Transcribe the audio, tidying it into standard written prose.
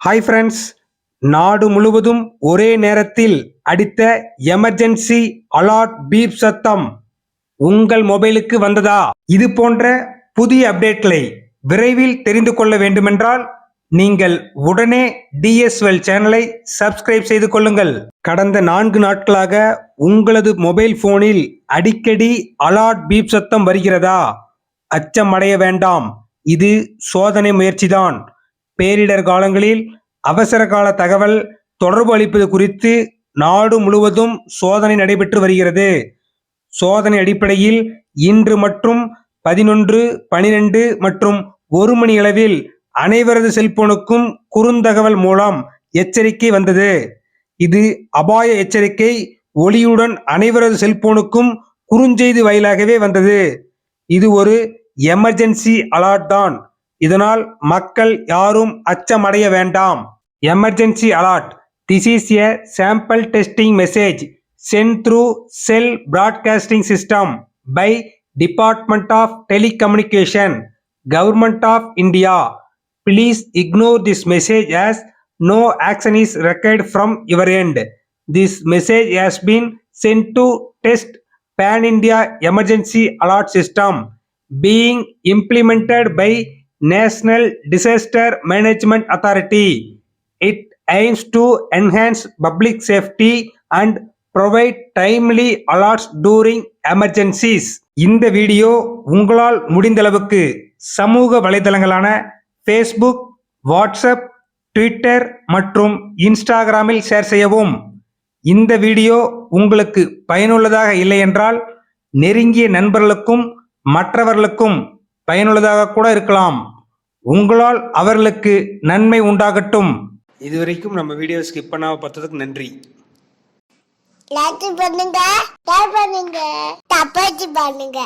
Hi friends, நாடு முழுவதும் ஒரே நேரத்தில் அடித்த எமர்ஜென்சி அலர்ட் பீப் சத்தம் உங்கள் மொபைலுக்கு வந்ததா? இது போன்ற புதிய அப்டேட்களை விரைவில் தெரிந்து கொள்ள வேண்டுமென்றால் நீங்கள் உடனே டிஎஸ்எல் சேனலை சப்ஸ்கிரைப் செய்து கொள்ளுங்கள். கடந்த 4 நாட்களாக உங்களது மொபைல் போனில் அடிக்கடி அலர்ட் பீப் சத்தம் வருகிறதா? அச்சமடைய வேண்டாம், இது சோதனை முயற்சிதான். பேரிடர் காலங்களில் அவசர கால தகவல் தொடர்பு அளிப்பது குறித்து நாடு முழுவதும் சோதனை நடைபெற்று வருகிறது. சோதனை அடிப்படையில் இன்று மற்றும் 11, 12 மற்றும் 1 மணி அளவில் அனைவரது செல்போனுக்கும் குறுந்தகவல் மூலம் எச்சரிக்கை வந்தது. இது அபாய எச்சரிக்கை ஒலியுடன் அனைவரது செல்போனுக்கும் குறுஞ்செய்தி வாயிலாகவே வந்தது. இது ஒரு எமர்ஜென்சி அலர்ட் தான். இதனால் மக்கள் யாரும் அச்சமடைய வேண்டாம். Emergency alert. This is a sample testing message sent through cell broadcasting system by Department of Telecommunication, Government of India. Please ignore this message as no action is required from your end. This message has been sent to test Pan-India Emergency Alert System being implemented by National Disaster Management Authority. It aims to enhance public safety and provide timely alerts during emergencies. இந்த video உங்களால் முடிந்தளவுக்கு சமூக வலைதளங்களான Facebook, WhatsApp, Twitter மற்றும் இன்ஸ்டாகிராமில் share செய்யவும். இந்த video உங்களுக்கு பயனுள்ளதாக இல்லை என்றால் நெருங்கிய நண்பர்களுக்கும் மற்றவர்களுக்கும் பயனுள்ளதாக கூட இருக்கலாம். உங்களால் அவர்களுக்கு நன்மை உண்டாகட்டும். இதுவரைக்கும் நம்ம வீடியோ ஸ்கிப் பண்ணாம பார்த்ததுக்கு நன்றி. லைக் பண்ணுங்க, ஷேர் பண்ணுங்க, சப்ஸ்கிரைப் பண்ணுங்க.